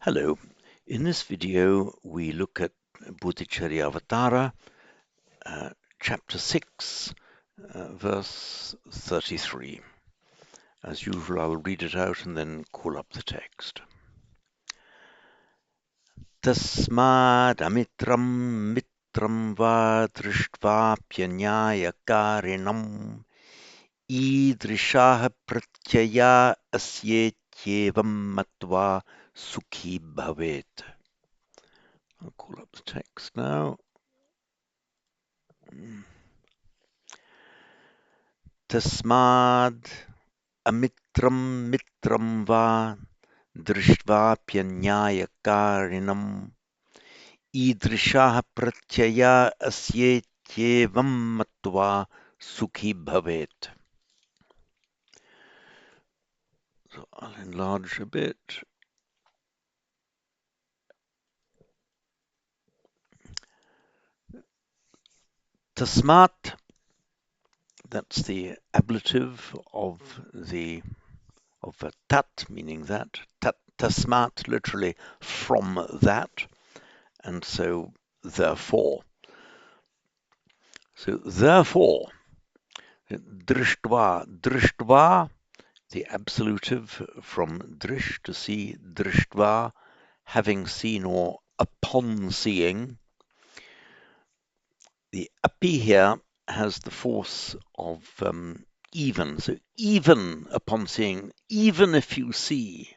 Hello. In this video, we look at Bodhicaryavatara, chapter 6, verse 33. As usual, I will read it out and then call up the text. Tasmad amitram mitram va drishtvaapyanyayakarinam idrishaha pratyaya asyetyevam matva sukhi bhavet. I'll call up the text now. Tasmad amitram mitram va drishtvaapyanyayakarinam idrishaha pratyaya asyetyevam matva sukhi bhavet. So I'll enlarge a bit. Tasmat, that's the ablative of tat, meaning that. Tasmat, literally from that, and so therefore. So therefore, drishtva, the absolutive from drish, to see, drishtva, having seen or upon seeing. The api here has the force of even. So even upon seeing, even if you see,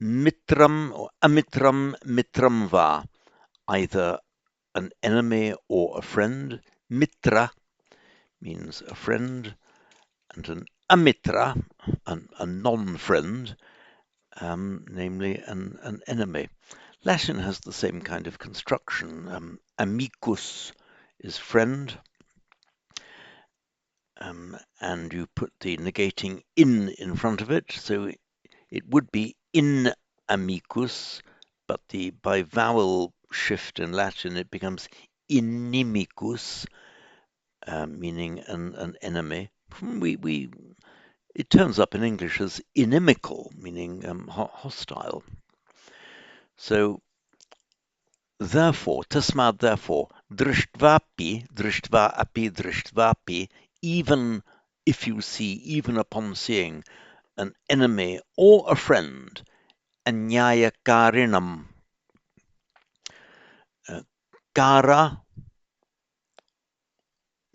mitram or amitram, mitram va, either an enemy or a friend. Mitra means a friend, and an amitra, a non-friend, namely an enemy. Latin has the same kind of construction. Amicus is friend, and you put the negating in front of it, so it would be in amicus, but by vowel shift in Latin it becomes inimicus, meaning an enemy. It turns up in English as inimical, meaning hostile. So therefore, tasmad therefore, drishtvapi, even if you see, even upon seeing an enemy or a friend, anyayakarinam. Kara,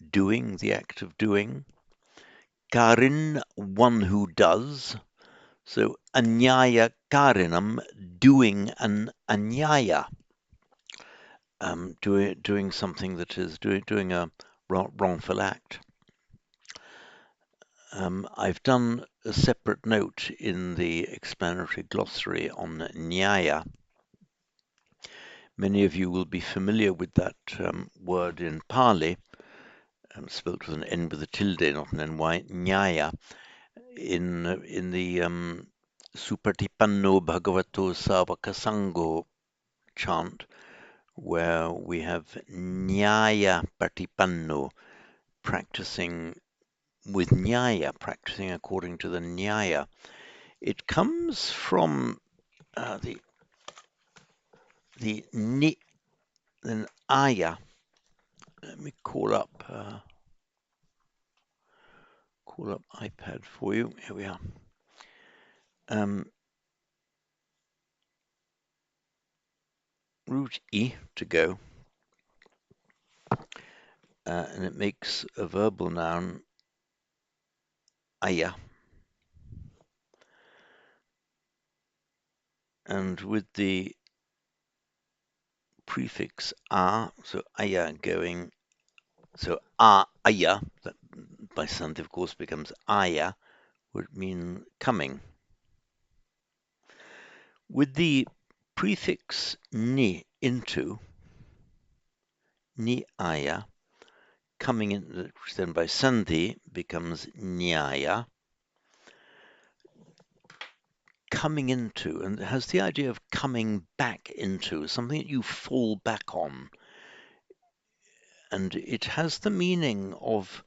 doing, the act of doing. Karin, one who does. So anyaya karinam, doing an anyaya, doing something that is doing a wrongful act. I've done a separate note in the explanatory glossary on nyaya. Many of you will be familiar with that word in Pali, spelt with an N with a tilde, not an NY, nyaya. In the Supatipanno Bhagavato Savaka Sangho chant, where we have Nyaya Patipanno, practicing with Nyaya, practicing according to the Nyaya. It comes from the Ni, then Aya. Let me call up iPad for you. Here we are. Root E to go, and it makes a verbal noun aya, and with the prefix a, so aya going, so aya, that by Sant of course becomes aya, would mean coming. With the prefix ni, into, ni aya, coming in, which then by Sandhi becomes nyaya, coming into, and it has the idea of coming back into, something that you fall back on. And it has the meaning of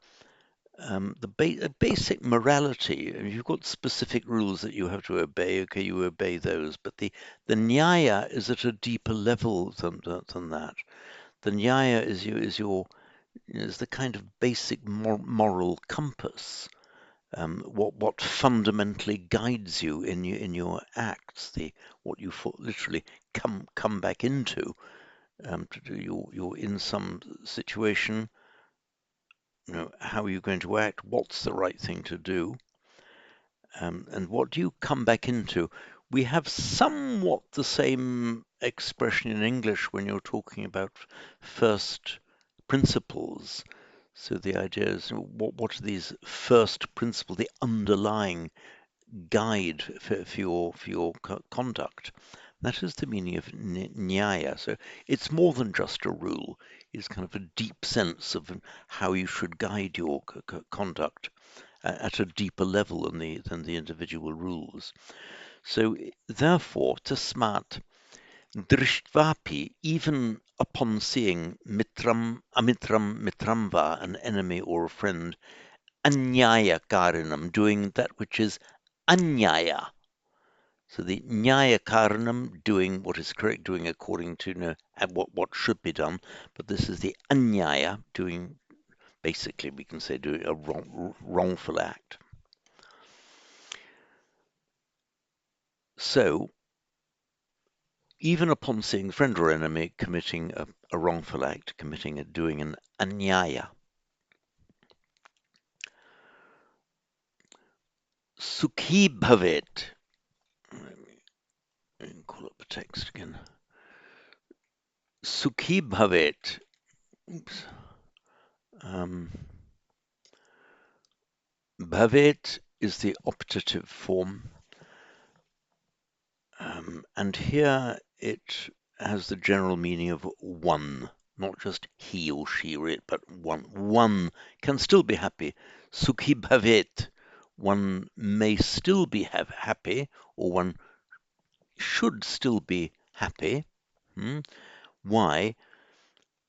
basic morality. You've got specific rules that you have to obey. Okay, you obey those, but the nyaya is at a deeper level than that. The nyaya is the kind of basic moral compass. What fundamentally guides you in your acts, the what you literally come back into to do. You're in some situation. How are you going to act? What's the right thing to do? And what do you come back into? We have somewhat the same expression in English when you're talking about first principles. So the idea is, what are these first principles, the underlying guide for your conduct? That is the meaning of nyaya. So it's more than just a rule. It's kind of a deep sense of how you should guide your conduct at a deeper level than the individual rules. So therefore, tasmat drishtvapi, even upon seeing mitramva, an enemy or a friend, anyaya karanam, doing that which is anyaya. So the nyaya karanam, doing what is correct, doing according to what should be done, but this is the anyaya, doing basically we can say doing a wrongful act. So even upon seeing friend or enemy committing a wrongful act, doing an anyaya, sukhi bhavet. Let me call up the text again. Sukhi bhavet. Oops. Bhavet is the optative form, and here it has the general meaning of one, not just he or she or it, but one. One can still be happy. Sukhi bhavet. One may still be happy, or one should still be happy. Why?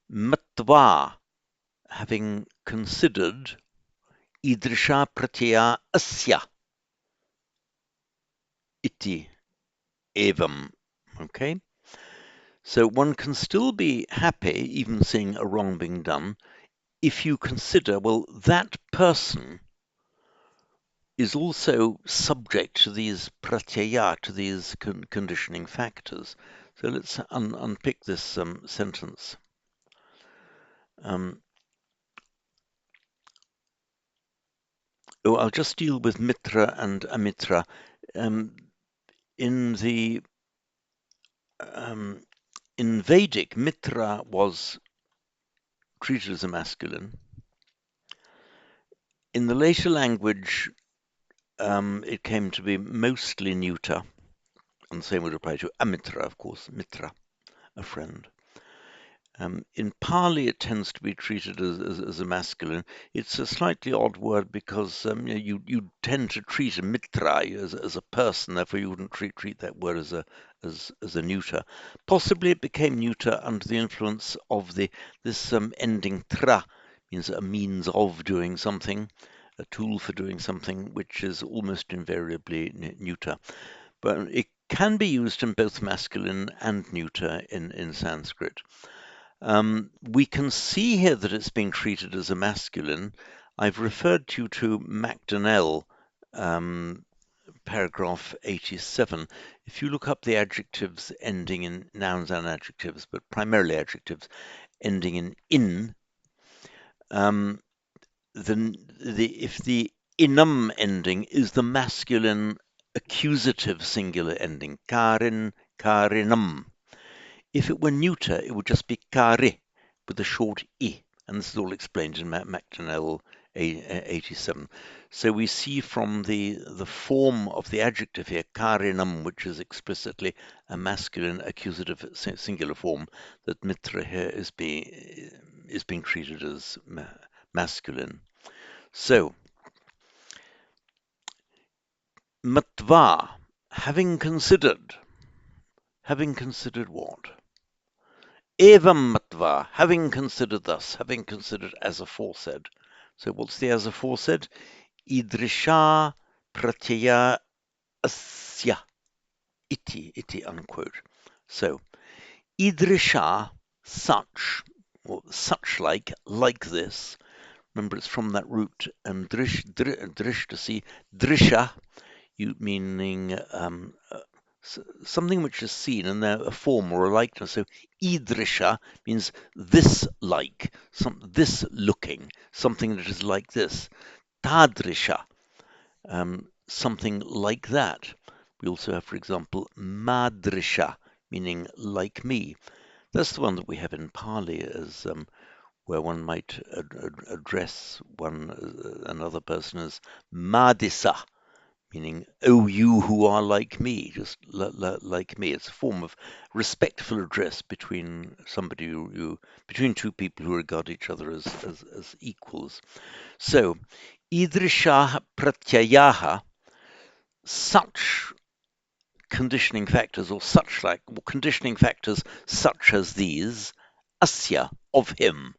Matva, having considered idrisha pratyaya asya iti evam. Okay? So one can still be happy, even seeing a wrong being done, if you consider, well, that person is also subject to these pratyaya, to these conditioning factors. So let's unpick this sentence. I'll just deal with mitra and amitra. In the in Vedic, mitra was treated as a masculine. In the later language, it came to be mostly neuter, and the same would apply to amitra, of course, mitra, a friend. In Pali, it tends to be treated as a masculine. It's a slightly odd word because you tend to treat a mitra as a person, therefore you wouldn't treat that word as a neuter. Possibly it became neuter under the influence of this ending tra, means a means of doing something, a tool for doing something, which is almost invariably neuter. But it can be used in both masculine and neuter in Sanskrit. We can see here that it's being treated as a masculine. I've referred you to MacDonnell, paragraph 87. If you look up the adjectives ending in nouns and adjectives, but primarily adjectives ending in, then if the inum ending is the masculine accusative singular ending, karin, karinum. If it were neuter, it would just be kare with a short I, and this is all explained in MacDonnell 87. So we see from the form of the adjective here, karinam, which is explicitly a masculine accusative singular form, that mitra here is being treated as masculine. So, matva, having considered what? Evam matva, having considered thus, having considered as aforesaid. So what's the as aforesaid? Idrisha pratyaya asya iti unquote. So idrisha, such, or such like this. Remember, it's from that root drish to see drisha, you meaning something which is seen and a form or a likeness. So idrisha means this like, this looking, something that is like this. Tadrisha, something like that. We also have, for example, madrisha, meaning like me. That's the one that we have in Pali as where one might address another person as madisa, meaning, oh, you who are like me, just like me. It's a form of respectful address between between two people who regard each other as equals. So, idrisha pratyayaha, such conditioning factors or conditioning factors such as these, asya, of him.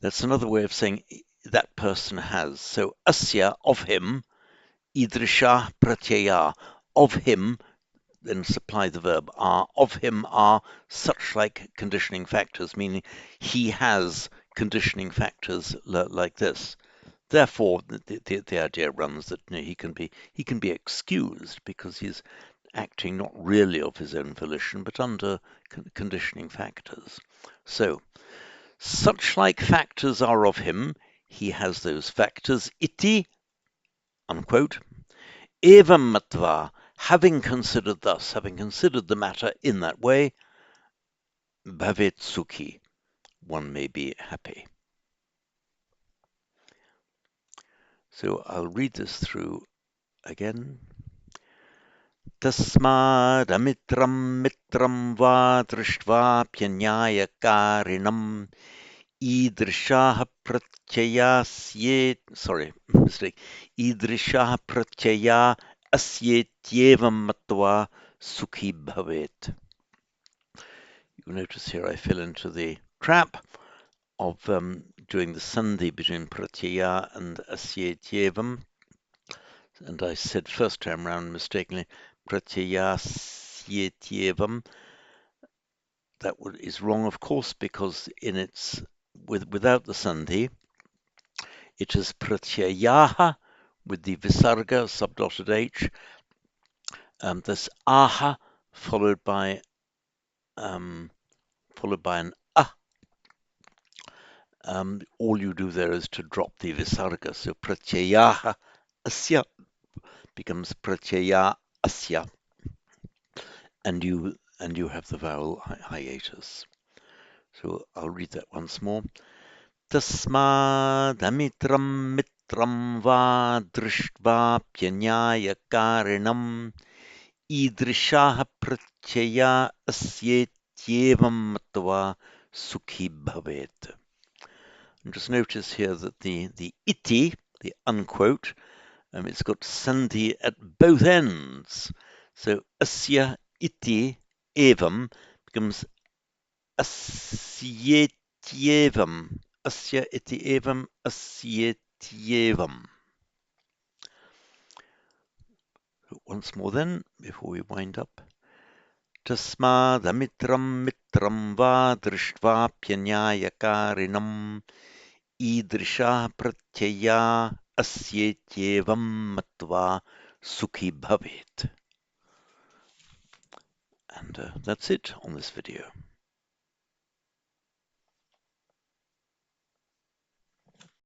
That's another way of saying that person has. So, asya, of him, idrisha pratyaya, of him, then supply the verb are, of him are such like conditioning factors, meaning he has conditioning factors like this. Therefore, the idea runs that he can be excused because he's acting not really of his own volition, but under conditioning factors. So, such like factors are of him, he has those factors, iti, unquote, evam matva, having considered the matter in that way, bhavet sukhi, one may be happy. So I'll read this through again. तस्मादमित्रं मित्रं वा दृष्ट्वाप्यन्यायकारिणम् ईदृशाः ईदृशाः प्रत्यया अस्येत्येवं मत्वा सुखी bhavet. You notice here I fell into the trap of doing the sandhi between pratyaya and asyetyevam. And I said first time round mistakenly pratyayasyetyevam. That is wrong, of course, because without the sandhi, it is pratyayaha with the visarga subdotted h. This aha followed by an a. All you do there is to drop the visarga. So pratyayaha asya becomes pratyaya asya, and you have the vowel hiatus. So I'll read that once more. Tasmadamitram mitram va drishtvaapyanyayakarinam idrishaha pratyaya asyetyevam matva sukhi bhavet. And just notice here that the iti, the unquote, it's got sandhi at both ends. So asya iti evam becomes asyetyevam. Asya iti evam asyetyevam. Once more then, before we wind up. Tasmadamitram mitram va drishtvaapyanyayakarinam ईदृशा pratyaya asyetyevam matva sukhi bhavet. And that's it on this video.